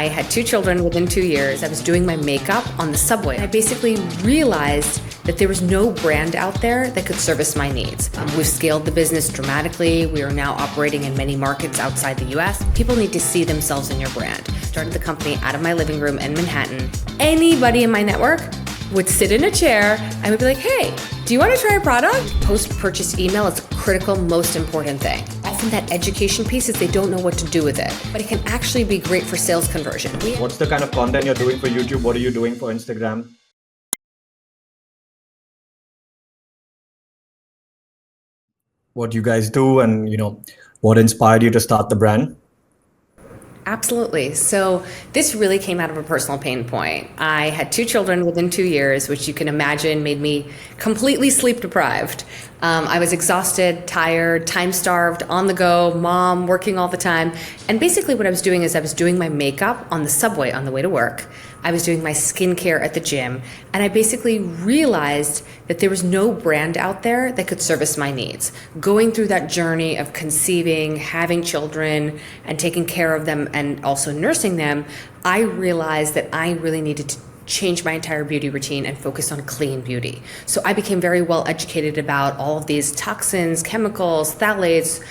I had 2 children within 2 years. I was doing my makeup on the subway. I basically realized that there was no brand out there that could service my needs. We've scaled the business dramatically. We are now operating in many markets outside the US. People need to see themselves in your brand. Started the company out of my living room in Manhattan. Anybody in my network would sit in a chair and would be like, hey, do you want to try a product? Post-purchase email is a critical, most important thing. Often that education piece is they don't know what to do with it, but it can actually be great for sales conversion. What's the kind of content you're doing for YouTube? What are you doing for Instagram? What you guys do and, what inspired you to start the brand? Absolutely. So this really came out of a personal pain point. I had 2 children within 2 years, which you can imagine made me completely sleep deprived. I was exhausted, tired, time-starved, on the go, mom, working all the time. And basically what I was doing is I was doing my makeup on the subway on the way to work. I was doing my skincare at the gym. And I basically realized that there was no brand out there that could service my needs. Going through that journey of conceiving, having children, and taking care of them and also nursing them, I realized that I really needed to change my entire beauty routine and focus on clean beauty. So I became very well educated about all of these toxins, chemicals, phthalates,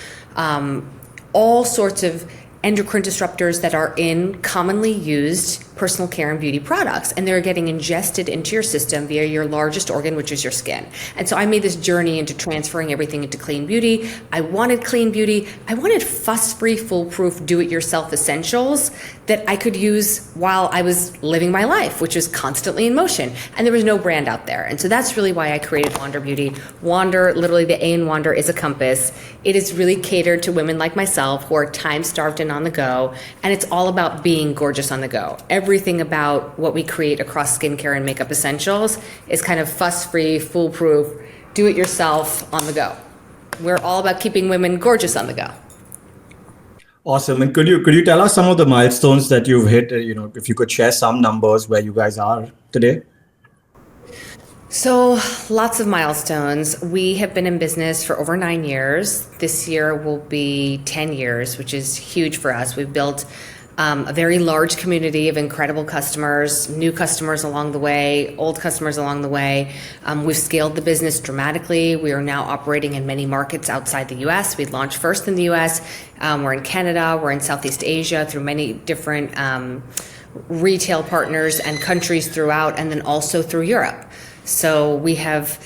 all sorts of endocrine disruptors that are in commonly used personal care and beauty products, and they're getting ingested into your system via your largest organ, which is your skin. And so I made this journey into transferring everything into clean beauty. I wanted clean beauty. I wanted fuss-free, foolproof, do-it-yourself essentials that I could use while I was living my life, which was constantly in motion. And there was no brand out there. And so that's really why I created Wander Beauty. Wander, literally the A in Wander is a compass. It is really catered to women like myself who are time-starved and on the go. And it's all about being gorgeous on the go. Everything about what we create across skincare and makeup essentials is kind of fuss-free, foolproof, do-it-yourself on the go. We're all about keeping women gorgeous on the go. Awesome. And could you tell us some of the milestones that you've hit? If you could share some numbers where you guys are today. So lots of milestones. We have been in business for over 9 years. This year will be 10 years, which is huge for us. We've built a very large community of incredible customers, new customers along the way, old customers along the way. We've scaled the business dramatically. We are now operating in many markets outside the US. We launched first in the US. We're in Canada. We're in Southeast Asia through many different retail partners and countries throughout, and then also through Europe. So we have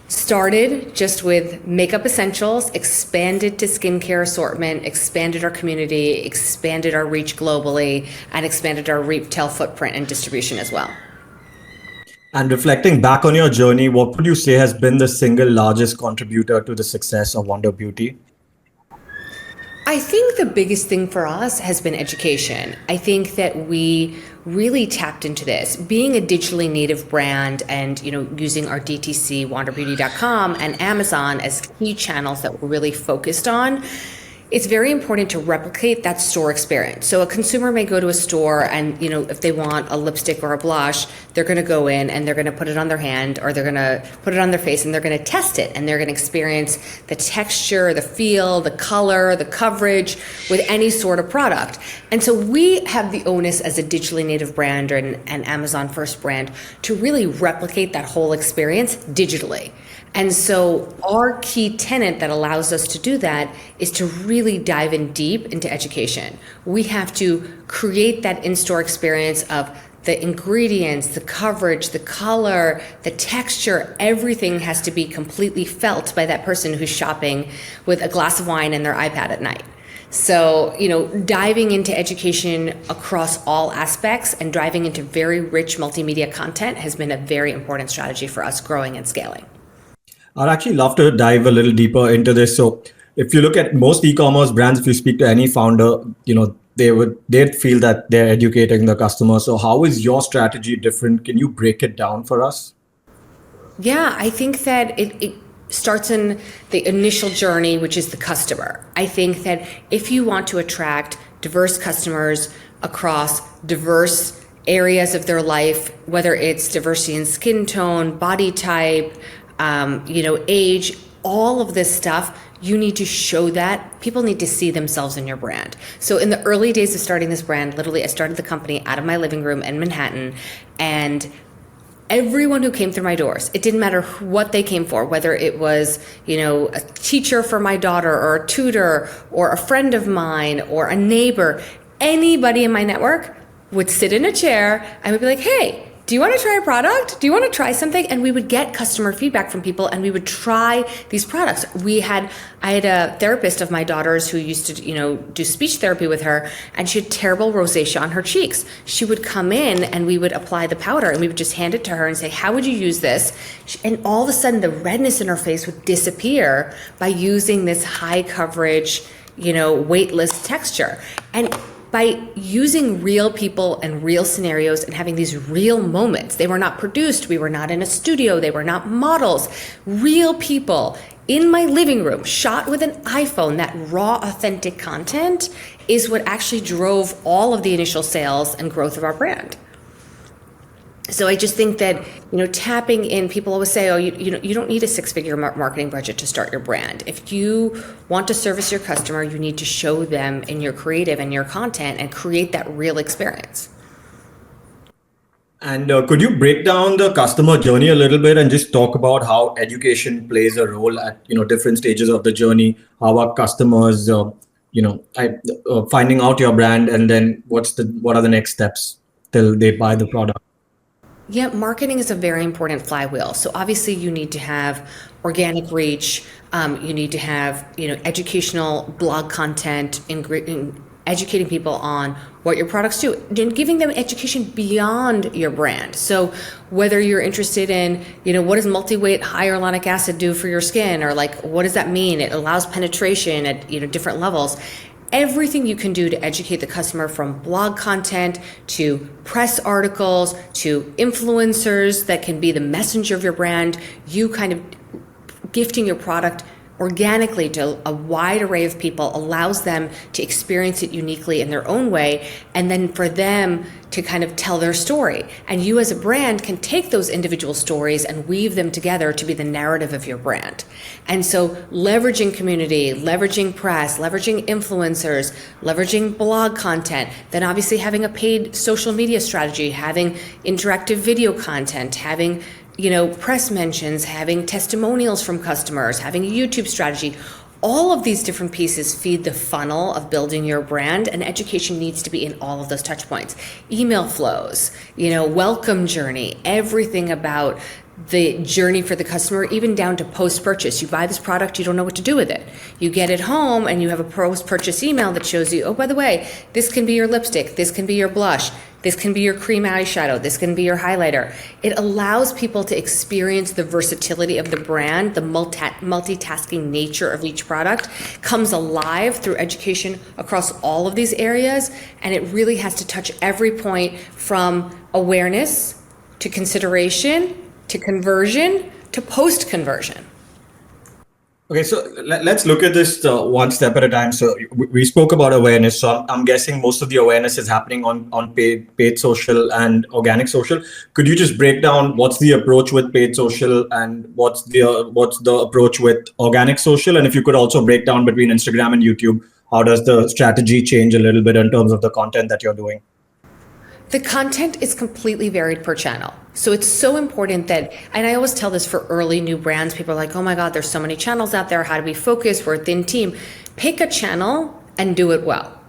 started just with makeup essentials, expanded to skincare assortment, expanded our community, expanded our reach globally, and expanded our retail footprint and distribution as well. And reflecting back on your journey, what would you say has been the single largest contributor to the success of Wander Beauty? I think the biggest thing for us has been education. I think that we really tapped into this. Being a digitally native brand and using our DTC, wanderbeauty.com, and Amazon as key channels that we're really focused on, it's very important to replicate that store experience. So a consumer may go to a store and, if they want a lipstick or a blush, they're going to go in and they're going to put it on their hand or they're going to put it on their face and they're going to test it and they're going to experience the texture, the feel, the color, the coverage with any sort of product. And so we have the onus as a digitally native brand and an Amazon first brand to really replicate that whole experience digitally. And so our key tenet that allows us to do that is to really dive in deep into education. We have to create that in-store experience of the ingredients, the coverage, the color, the texture, everything has to be completely felt by that person who's shopping with a glass of wine and their iPad at night. So, diving into education across all aspects and diving into very rich multimedia content has been a very important strategy for us growing and scaling. I'd actually love to dive a little deeper into this. So if you look at most e-commerce brands, if you speak to any founder, they'd feel that they're educating the customer. So how is your strategy different? Can you break it down for us? Yeah, I think that it starts in the initial journey, which is the customer. I think that if you want to attract diverse customers across diverse areas of their life, whether it's diversity in skin tone, body type, age, all of this stuff, you need to show that. People need to see themselves in your brand. So in the early days of starting this brand, literally I started the company out of my living room in Manhattan, and everyone who came through my doors, it didn't matter what they came for, whether it was, a teacher for my daughter or a tutor or a friend of mine or a neighbor, anybody in my network would sit in a chair and would be like, hey, do you want to try a product? Do you want to try something? And we would get customer feedback from people, and we would try these products. I had a therapist of my daughter's who used to, do speech therapy with her, and she had terrible rosacea on her cheeks. She would come in and we would apply the powder, and we would just hand it to her and say, how would you use this? And all of a sudden the redness in her face would disappear by using this high coverage, weightless texture. And by using real people and real scenarios and having these real moments. They were not produced. We were not in a studio. They were not models. Real people in my living room, shot with an iPhone. That raw, authentic content is what actually drove all of the initial sales and growth of our brand. So I just think that, tapping in, people always say, you don't need a six-figure marketing budget to start your brand. If you want to service your customer, you need to show them in your creative and your content and create that real experience. And could you break down the customer journey a little bit and just talk about how education plays a role at, different stages of the journey, how our customers, finding out your brand, and then what are the next steps till they buy the product? Yeah, marketing is a very important flywheel. So obviously you need to have organic reach. You need to have, educational blog content, educating people on what your products do, and giving them education beyond your brand. So whether you're interested in, what does multi-weight hyaluronic acid do for your skin, or what does that mean? It allows penetration at, different levels. Everything you can do to educate the customer, from blog content to press articles to influencers that can be the messenger of your brand, you kind of gifting your product organically to a wide array of people allows them to experience it uniquely in their own way, and then for them to kind of tell their story. And you as a brand can take those individual stories and weave them together to be the narrative of your brand. And so leveraging community, leveraging press, leveraging influencers, leveraging blog content, then obviously having a paid social media strategy, having interactive video content, having press mentions, having testimonials from customers, having a YouTube strategy. All of these different pieces feed the funnel of building your brand, and education needs to be in all of those touch points. Email flows, welcome journey, everything about the journey for the customer, even down to post-purchase. You buy this product, you don't know what to do with it. You get it home and you have a post-purchase email that shows you, oh, by the way, this can be your lipstick, this can be your blush, this can be your cream eyeshadow, this can be your highlighter. It allows people to experience the versatility of the brand, the multitasking nature of each product comes alive through education across all of these areas, and it really has to touch every point from awareness to consideration to conversion to post-conversion. Okay, so let's look at this one step at a time. So we spoke about awareness. So I'm guessing most of the awareness is happening on paid social and organic social. Could you just break down what's the approach with paid social and what's the approach with organic social? And if you could also break down between Instagram and YouTube, how does the strategy change a little bit in terms of the content that you're doing? The content is completely varied per channel. So it's so important that, and I always tell this for early new brands, people are like, oh my God, there's so many channels out there. How do we focus? We're a thin team. Pick a channel and do it well.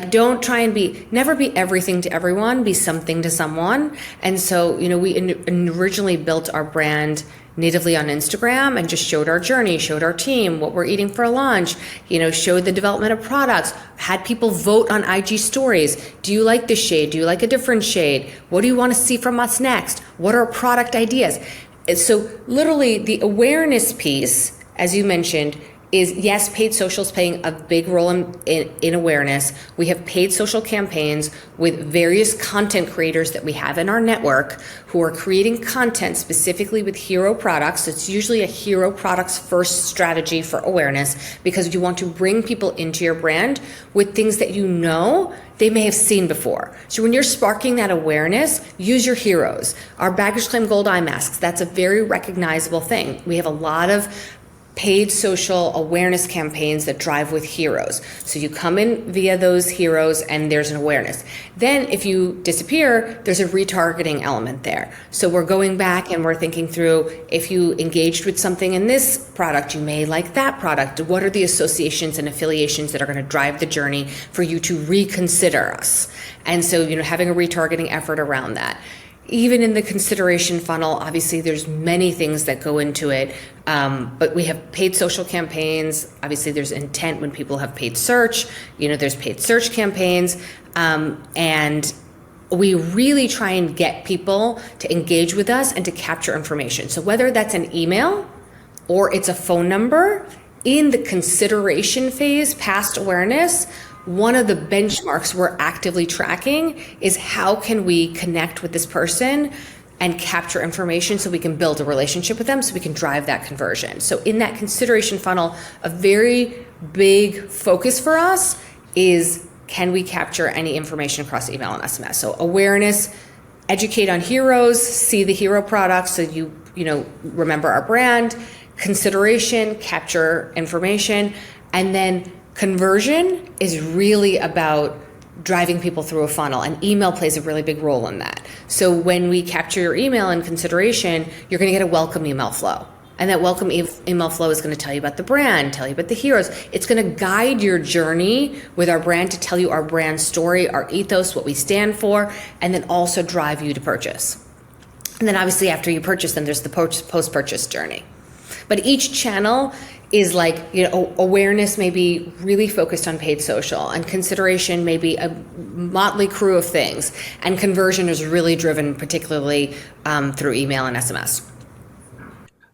Don't try and never be everything to everyone, be something to someone. And so, we originally built our brand natively on Instagram and just showed our journey, showed our team, what we're eating for lunch, showed the development of products, had people vote on IG stories. Do you like this shade? Do you like a different shade? What do you want to see from us next? What are product ideas? So literally the awareness piece, as you mentioned, is yes, paid social is playing a big role in awareness. We have paid social campaigns with various content creators that we have in our network who are creating content specifically with hero products. It's usually a hero products first strategy for awareness, because you want to bring people into your brand with things that they may have seen before. So when you're sparking that awareness, use your heroes. Our baggage claim gold eye masks, that's a very recognizable thing. We have a lot of paid social awareness campaigns that drive with heroes. So you come in via those heroes and there's an awareness. Then if you disappear, there's a retargeting element there. So we're going back and we're thinking through, if you engaged with something in this product, you may like that product. What are the associations and affiliations that are going to drive the journey for you to reconsider us? And so, having a retargeting effort around that. Even in the consideration funnel, obviously there's many things that go into it, but we have paid social campaigns. Obviously there's intent when people have paid search, there's paid search campaigns, and we really try and get people to engage with us and to capture information. So whether that's an email or it's a phone number, in the consideration phase, past awareness, one of the benchmarks we're actively tracking is how can we connect with this person and capture information so we can build a relationship with them so we can drive that conversion. So in that consideration funnel, a very big focus for us is, can we capture any information across email and SMS? So awareness, educate on heroes, see the hero products so you remember our brand, consideration, capture information, and then conversion is really about driving people through a funnel, and email plays a really big role in that. So when we capture your email in consideration, you're going to get a welcome email flow. And that welcome email flow is going to tell you about the brand, tell you about the heroes. It's going to guide your journey with our brand to tell you our brand story, our ethos, what we stand for, and then also drive you to purchase. And then obviously after you purchase, then there's the post-purchase journey. But each channel is like, awareness may be really focused on paid social, and consideration may be a motley crew of things, and conversion is really driven particularly through email and SMS.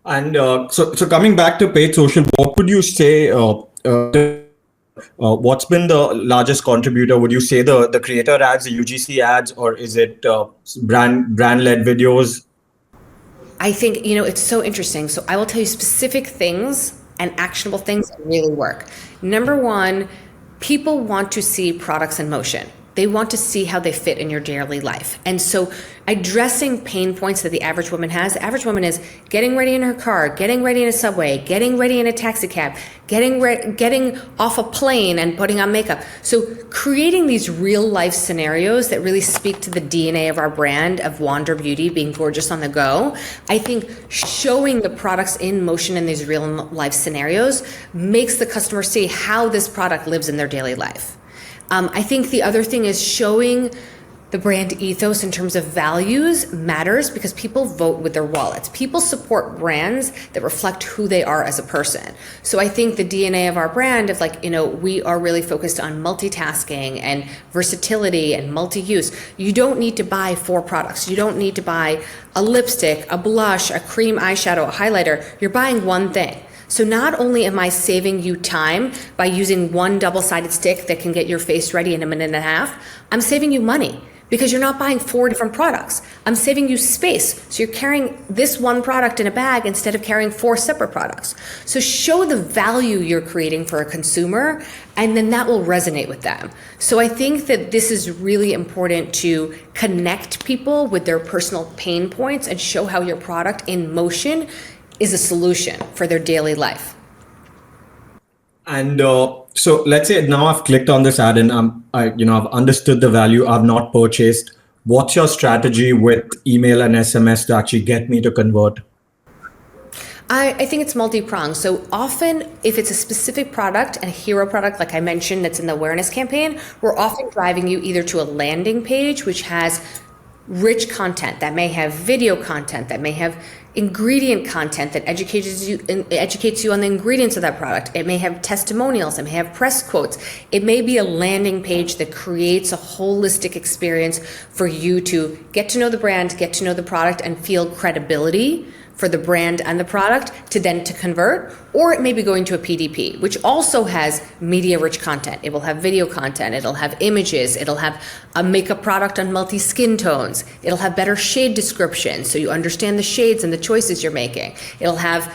And so coming back to paid social, what would you say, what's been the largest contributor? Would you say the creator ads, the UGC ads, or is it brand-led videos? I think, it's so interesting. So I will tell you specific things and actionable things that really work. Number one, people want to see products in motion. They want to see how they fit in your daily life. And so addressing pain points that the average woman has, the average woman is getting ready in her car, getting ready in a subway, getting ready in a taxi cab, getting off a plane and putting on makeup. So creating these real life scenarios that really speak to the DNA of our brand of Wander Beauty, being gorgeous on the go. I think showing the products in motion in these real life scenarios makes the customer see how this product lives in their daily life. I think the other thing is showing the brand ethos in terms of values matters, because people vote with their wallets. People support brands that reflect who they are as a person. So I think the DNA of our brand of we are really focused on multitasking and versatility and multi-use. You don't need to buy 4 products. You don't need to buy a lipstick, a blush, a cream eyeshadow, a highlighter. You're buying one thing. So not only am I saving you time by using one double-sided stick that can get your face ready in a minute and a half, I'm saving you money because you're not buying 4 different products. I'm saving you space. So you're carrying this one product in a bag instead of carrying 4 separate products. So show the value you're creating for a consumer, and then that will resonate with them. So I think that this is really important to connect people with their personal pain points and show how your product in motion is a solution for their daily life. And so let's say now I've clicked on this ad and I've understood the value, I've not purchased. What's your strategy with email and SMS to actually get me to convert? I think it's multi-pronged. So often, if it's a specific product, a hero product, like I mentioned, that's in the awareness campaign, we're often driving you either to a landing page, which has rich content that may have video content, that may have ingredient content that educates you on the ingredients of that product. It may have testimonials, it may have press quotes. It may be a landing page that creates a holistic experience for you to get to know the brand, get to know the product, and feel credibility for the brand and the product to convert. Or it may be going to a PDP, which also has media-rich content. It will have video content, it'll have images, it'll have a makeup product on multi-skin tones, it'll have better shade description so you understand the shades and the choices you're making. It'll have,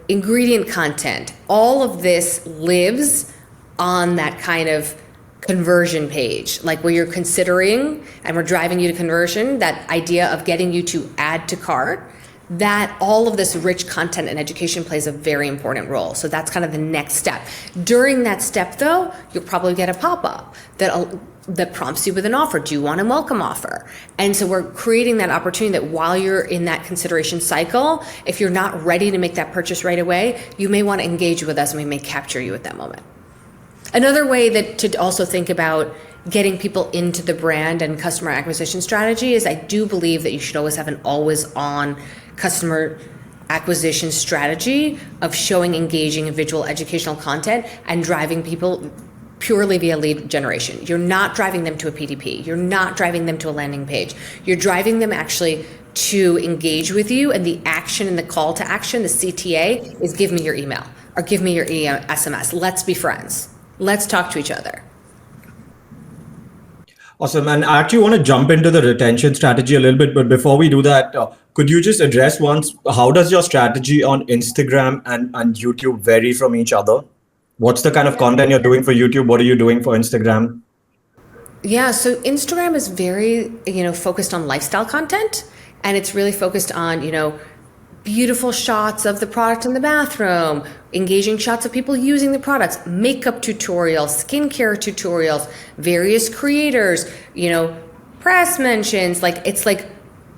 ingredient content. All of this lives on that kind of conversion page, like where you're considering and we're driving you to conversion, that idea of getting you to add to cart. that all of this rich content and education plays a very important role. So that's kind of the next step. During that step, though, you'll probably get a pop-up that prompts you with an offer. Do you want a welcome offer? And so we're creating that opportunity that while you're in that consideration cycle, if you're not ready to make that purchase right away, you may want to engage with us and we may capture you at that moment. Another way that to also think about getting people into the brand and customer acquisition strategy is I do believe that you should always have an always-on customer acquisition strategy of showing engaging and visual educational content and driving people purely via lead generation. You're not driving them to a PDP. You're not driving them to a landing page. You're driving them actually to engage with you, and the action and the call to action, the CTA, is give me your email or give me your SMS. Let's be friends. Let's talk to each other. Awesome. And I actually want to jump into the retention strategy a little bit. But before we do that, could you just address once, how does your strategy on Instagram and YouTube vary from each other? What's the kind of content you're doing for YouTube? What are you doing for Instagram? Yeah, so Instagram is very, focused on lifestyle content. And it's really focused on, beautiful shots of the product in the bathroom, engaging shots of people using the products, makeup tutorials, skincare tutorials, various creators, press mentions, it's like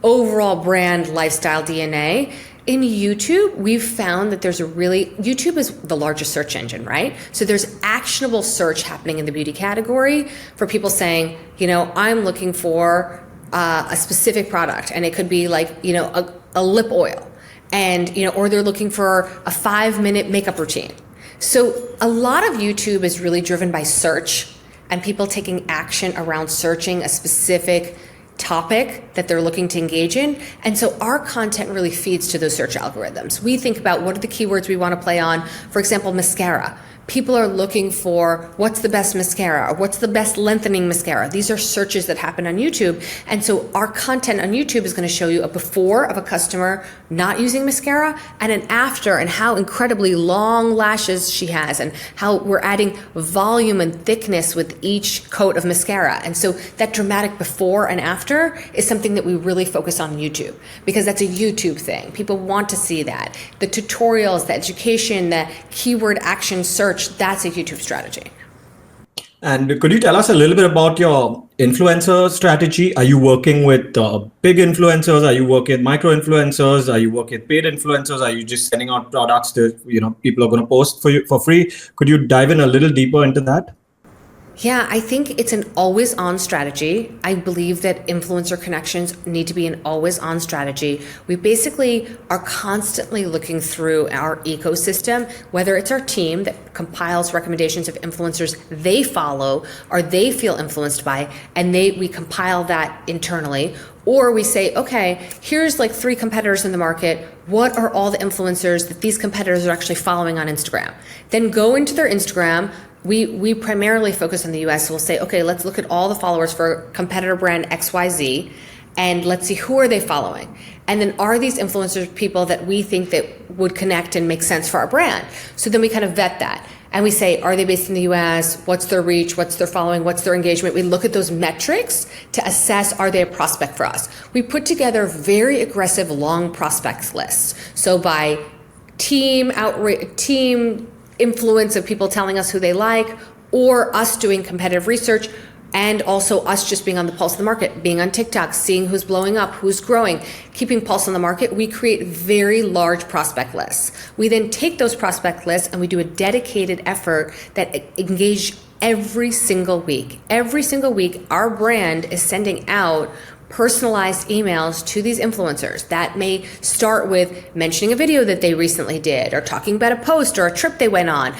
overall brand lifestyle DNA. In YouTube, we've found that YouTube is the largest search engine, right? So there's actionable search happening in the beauty category for people saying, I'm looking for a specific product, and it could be a lip oil. And, or they're looking for a 5-minute makeup routine. So a lot of YouTube is really driven by search and people taking action around searching a specific topic that they're looking to engage in. And so our content really feeds to those search algorithms. We think about what are the keywords we want to play on. For example, mascara. People are looking for what's the best mascara or what's the best lengthening mascara. These are searches that happen on YouTube. And so our content on YouTube is going to show you a before of a customer not using mascara and an after, and how incredibly long lashes she has and how we're adding volume and thickness with each coat of mascara. And so that dramatic before and after is something that we really focus on YouTube because that's a YouTube thing. People want to see that. The tutorials, the education, the keyword action search, that's a YouTube strategy. And could you tell us a little bit about your influencer strategy? Are you working with big influencers? Are you working with micro influencers? Are you working with paid influencers? Are you just sending out products to, people are going to post for you for free? Could you dive in a little deeper into that? Yeah, I think it's an always-on strategy. I believe that influencer connections need to be an always-on strategy. We basically are constantly looking through our ecosystem, whether it's our team that compiles recommendations of influencers they follow or they feel influenced by, and we compile that internally. Or we say, okay, here's 3 competitors in the market. What are all the influencers that these competitors are actually following on Instagram? Then go into their Instagram. We primarily focus on the US, so we'll say, okay, let's look at all the followers for competitor brand XYZ, and let's see who are they following. And then are these influencers people that we think that would connect and make sense for our brand? So then we kind of vet that. And we say, are they based in the US? What's their reach? What's their following? What's their engagement? We look at those metrics to assess, are they a prospect for us? We put together very aggressive long prospects lists. So by team influence of people telling us who they like, or us doing competitive research, and also us just being on the pulse of the market, being on TikTok, seeing who's blowing up, who's growing, keeping pulse on the market. We create very large prospect lists. We then take those prospect lists and we do a dedicated effort that engage every single week. Every single week, our brand is sending out personalized emails to these influencers. That may start with mentioning a video that they recently did or talking about a post or a trip they went on.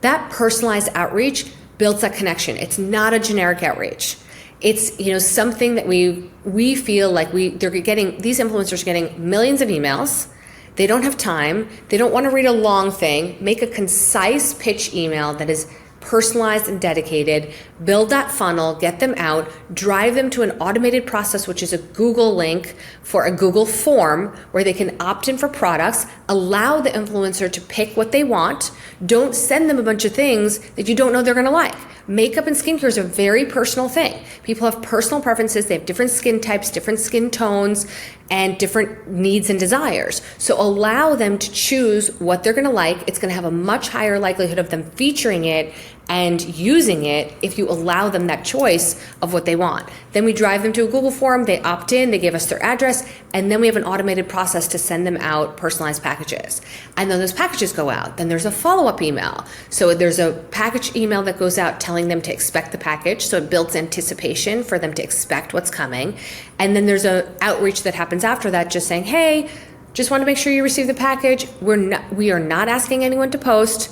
That personalized outreach builds that connection. It's not a generic outreach. It's something that we feel like these influencers are getting millions of emails. They don't have time. They don't want to read a long thing. Make a concise pitch email that is personalized and dedicated, build that funnel, get them out, drive them to an automated process, which is a Google link for a Google form where they can opt in for products, allow the influencer to pick what they want. Don't send them a bunch of things that you don't know they're going to like. Makeup and skincare is a very personal thing. People have personal preferences. They have different skin types, different skin tones. and different needs and desires. So allow them to choose what they're going to like. It's going to have a much higher likelihood of them featuring it and using it if you allow them that choice of what they want. Then we drive them to a Google form, they opt in, they give us their address, and then we have an automated process to send them out personalized packages. And then those packages go out. Then there's a follow-up email. So there's a package email that goes out telling them to expect the package. So it builds anticipation for them to expect what's coming. And then there's an outreach that happens after that just saying, hey, just want to make sure you receive the package. We are not asking anyone to post.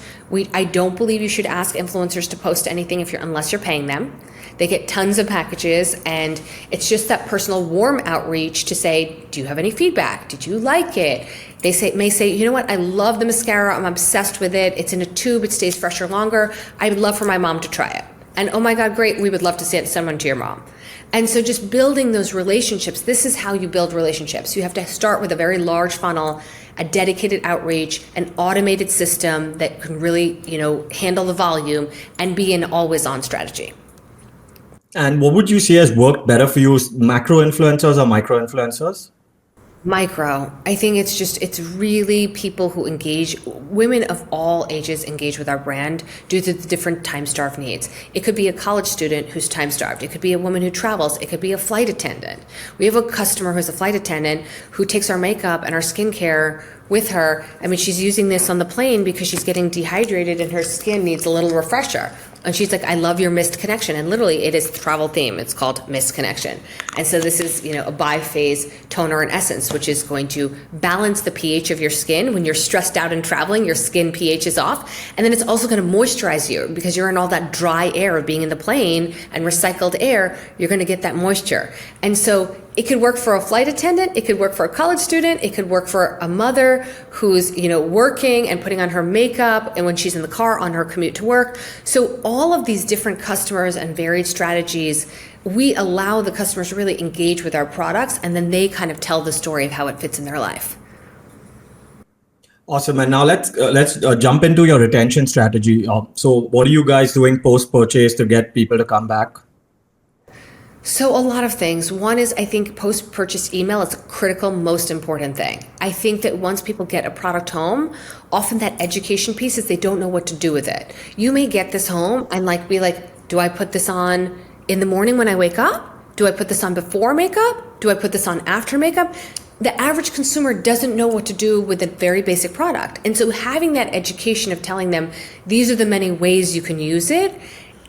I don't believe you should ask influencers to post anything unless you're paying them. They get tons of packages, and it's just that personal warm outreach to say, do you have any feedback? Did you like it? They may say, you know what? I love the mascara. I'm obsessed with it. It's in a tube. It stays fresher longer. I'd love for my mom to try it. And oh my God, great. We would love to send someone to your mom. And so just building those relationships, this is how you build relationships. You have to start with a very large funnel, a dedicated outreach, an automated system that can really, handle the volume and be an always on strategy. And what would you say has worked better for you, macro influencers or micro influencers? Micro. I think it's really people who engage, women of all ages engage with our brand due to the different time-starved needs. It could be a college student who's time-starved. It could be a woman who travels. It could be a flight attendant. We have a customer who's a flight attendant who takes our makeup and our skincare with her. I mean, she's using this on the plane because she's getting dehydrated and her skin needs a little refresher. And she's like, I love your mist connection. And literally it is the travel theme. It's called mist connection. And so this is, a biphase toner and essence, which is going to balance the pH of your skin. When you're stressed out and traveling, your skin pH is off. And then it's also going to moisturize you because you're in all that dry air of being in the plane and recycled air. You're going to get that moisture. And so it could work for a flight attendant. It could work for a college student. It could work for a mother who's, working and putting on her makeup and when she's in the car on her commute to work. So all of these different customers and varied strategies, we allow the customers to really engage with our products, and then they kind of tell the story of how it fits in their life. Awesome. And now let's jump into your retention strategy. So what are you guys doing post-purchase to get people to come back? So a lot of things. One is, I think post-purchase email is a critical, most important thing. I think that once people get a product home, often that education piece is they don't know what to do with it. You may get this home and be like, do I put this on in the morning when I wake up? Do I put this on before makeup? Do I put this on after makeup? The average consumer doesn't know what to do with a very basic product. And so having that education of telling them, these are the many ways you can use it,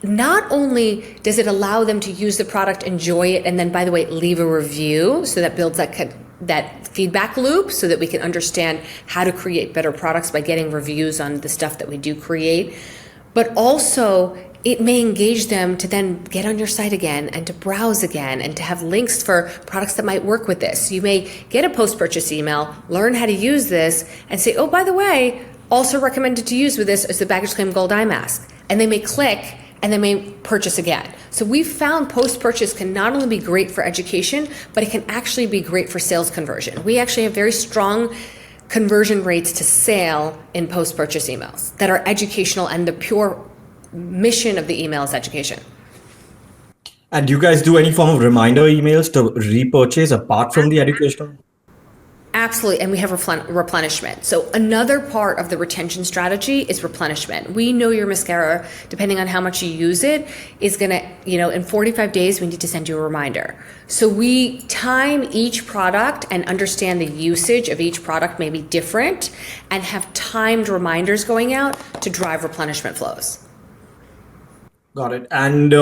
not only does it allow them to use the product, enjoy it, and then, by the way, leave a review, so that builds that feedback loop so that we can understand how to create better products by getting reviews on the stuff that we do create, but also it may engage them to then get on your site again and to browse again and to have links for products that might work with this. You may get a post-purchase email, learn how to use this, and say, oh, by the way, also recommended to use with this is the Baggage Claim Gold Eye Mask. And they may click and they may purchase again. So we've found post-purchase can not only be great for education, but it can actually be great for sales conversion. We actually have very strong conversion rates to sale in post-purchase emails that are educational, and the pure mission of the email is education. And do you guys do any form of reminder emails to repurchase apart from the educational? Absolutely, and we have replenishment. So another part of the retention strategy is replenishment. We know your mascara, depending on how much you use it, is gonna, in 45 days, we need to send you a reminder. So we time each product and understand the usage of each product may be different and have timed reminders going out to drive replenishment flows. Got it. And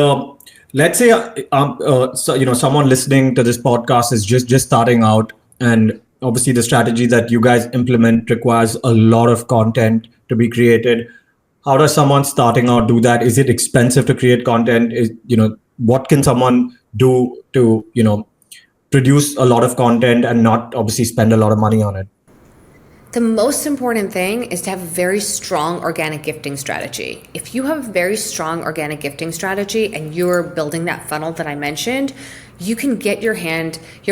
let's say, someone listening to this podcast is just starting out, and obviously the strategy that you guys implement requires a lot of content to be created. How does someone starting out do that? Is it expensive to create content? What can someone do to, produce a lot of content and not obviously spend a lot of money on it? The most important thing is to have a very strong organic gifting strategy. If you have a very strong organic gifting strategy and you're building that funnel that I mentioned, you can get your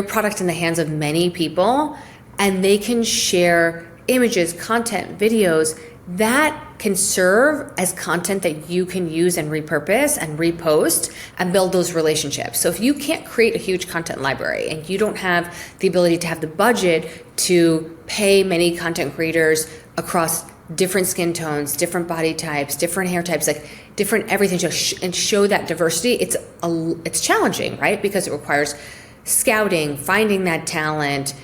product in the hands of many people, and they can share images, content, videos, that can serve as content that you can use and repurpose and repost and build those relationships. So if you can't create a huge content library and you don't have the ability to have the budget to pay many content creators across different skin tones, different body types, different hair types, like different everything, and show that diversity, it's challenging, right? Because it requires scouting, finding that talent,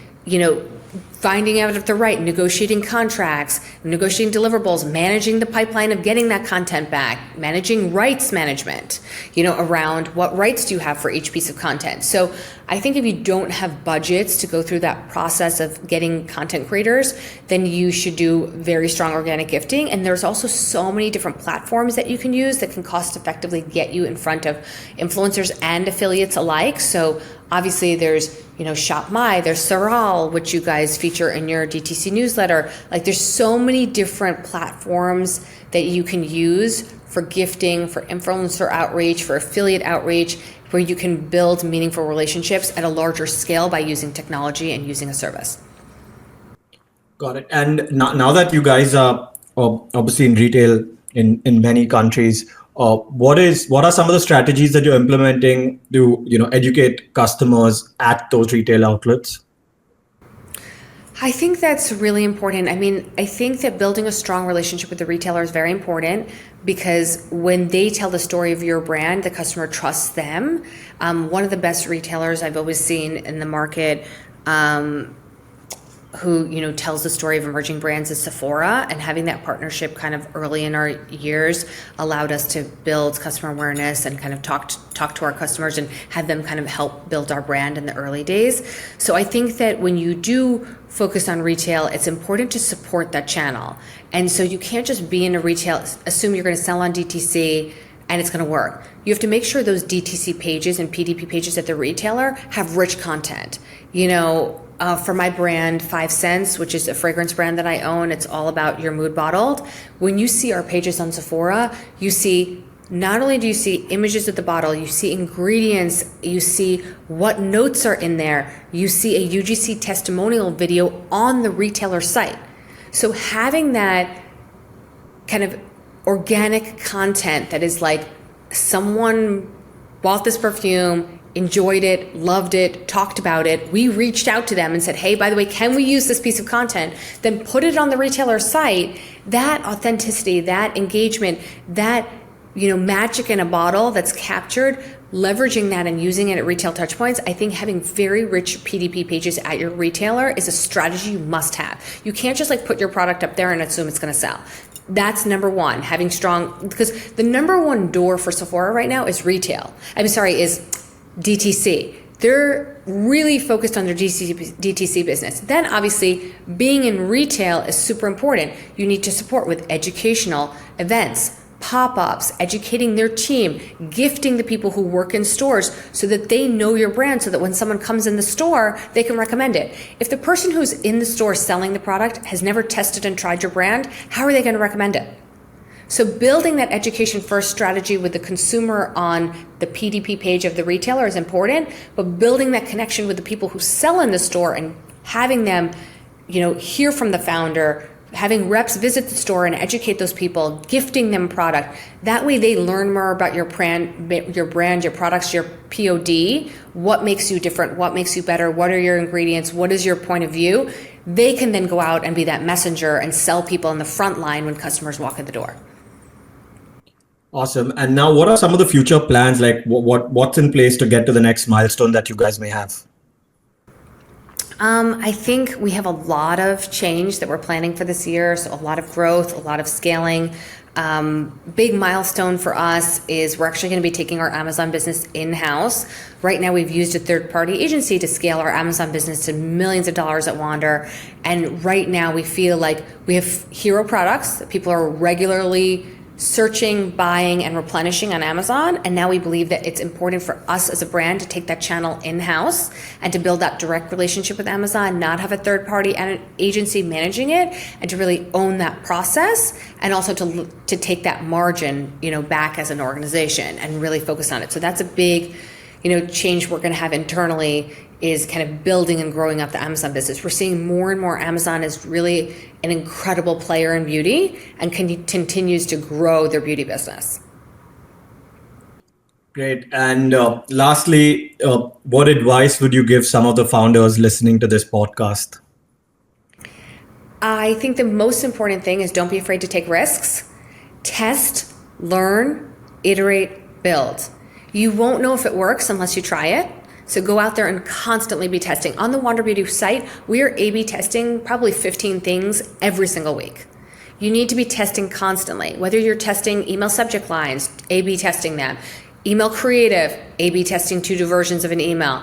finding out if they're right, negotiating contracts, negotiating deliverables, managing the pipeline of getting that content back, managing rights management, around what rights do you have for each piece of content. So I think if you don't have budgets to go through that process of getting content creators, then you should do very strong organic gifting. And there's also so many different platforms that you can use that can cost effectively get you in front of influencers and affiliates alike. So obviously there's, Shop My, there's Saral, which you guys feature in your DTC newsletter. Like there's so many different platforms that you can use for gifting, for influencer outreach, for affiliate outreach, where you can build meaningful relationships at a larger scale by using technology and using a service. Got it. And now that you guys are obviously in retail in many countries, what are some of the strategies that you're implementing to educate customers at those retail outlets? I think that's really important. I mean, I think that building a strong relationship with the retailer is very important because when they tell the story of your brand, the customer trusts them. One of the best retailers I've always seen in the market who tells the story of emerging brands is Sephora, and having that partnership kind of early in our years allowed us to build customer awareness and kind of talk to our customers and have them kind of help build our brand in the early days. So I think that when you do focus on retail, it's important to support that channel. And so you can't just be in a retail, assume you're going to sell on DTC and it's going to work. You have to make sure those DTC pages and PDP pages at the retailer have rich content. For my brand, 5 Cents, which is a fragrance brand that I own, it's all about your mood bottled. When you see our pages on Sephora, you see, not only do you see images of the bottle, you see ingredients, you see what notes are in there, you see a UGC testimonial video on the retailer site. So having that kind of organic content that is like someone bought this perfume, enjoyed it, loved it, talked about it. We reached out to them and said, hey, by the way, can we use this piece of content? Then put it on the retailer site. That authenticity, that engagement, that magic in a bottle that's captured, leveraging that and using it at retail touchpoints. I think having very rich PDP pages at your retailer is a strategy you must have. You can't just put your product up there and assume it's going to sell. That's number one, having strong, because the number one door for Sephora right now is is DTC. They're really focused on their DTC business. Then obviously being in retail is super important. You need to support with educational events, pop-ups, educating their team, gifting the people who work in stores so that they know your brand, so that when someone comes in the store, they can recommend it. If the person who's in the store selling the product has never tested and tried your brand, how are they going to recommend it? So building that education first strategy with the consumer on the PDP page of the retailer is important, but building that connection with the people who sell in the store and having them, hear from the founder, having reps visit the store and educate those people, gifting them product. That way they learn more about your brand, your products, your POD, what makes you different, what makes you better, what are your ingredients, what is your point of view. They can then go out and be that messenger and sell people in the front line when customers walk in the door. Awesome. And now what are some of the future plans? Like what's in place to get to the next milestone that you guys may have? I think we have a lot of change that we're planning for this year. So a lot of growth, a lot of scaling. Big milestone for us is we're actually going to be taking our Amazon business in-house. Right now we've used a third-party agency to scale our Amazon business to millions of dollars at Wander. And right now we feel like we have hero products that people are regularly searching, buying, and replenishing on Amazon. And now we believe that it's important for us as a brand to take that channel in-house and to build that direct relationship with Amazon, not have a third-party agency managing it, and to really own that process, and also to take that margin, back as an organization and really focus on it. So that's a big change we're going to have internally is kind of building and growing up the Amazon business. We're seeing more and more Amazon is really an incredible player in beauty and continues to grow their beauty business. Great. And lastly, what advice would you give some of the founders listening to this podcast? I think the most important thing is don't be afraid to take risks. Test, learn, iterate, build. You won't know if it works unless you try it. So go out there and constantly be testing. On the Wander Beauty site, we are A/B testing probably 15 things every single week. You need to be testing constantly, whether you're testing email subject lines, A/B testing them, email creative, A/B testing 2 versions of an email,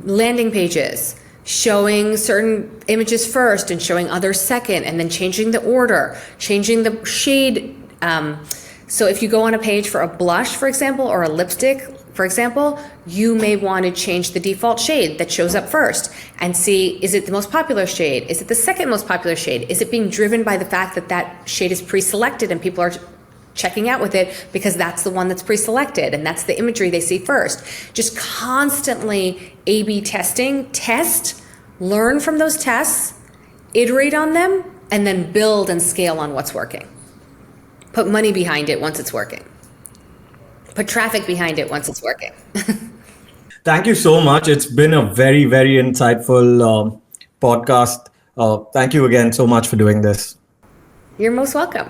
landing pages, showing certain images first and showing others second, and then changing the order, changing the shade. So if you go on a page for a blush, for example, or a lipstick, for example, you may want to change the default shade that shows up first and see, is it the most popular shade? Is it the second most popular shade? Is it being driven by the fact that that shade is pre-selected and people are checking out with it because that's the one that's pre-selected and that's the imagery they see first? Just constantly A/B testing, test, learn from those tests, iterate on them, and then build and scale on what's working. Put money behind it once it's working. Put traffic behind it once it's working. Thank you so much. It's been a very, very insightful podcast. Thank you again so much for doing this. You're most welcome.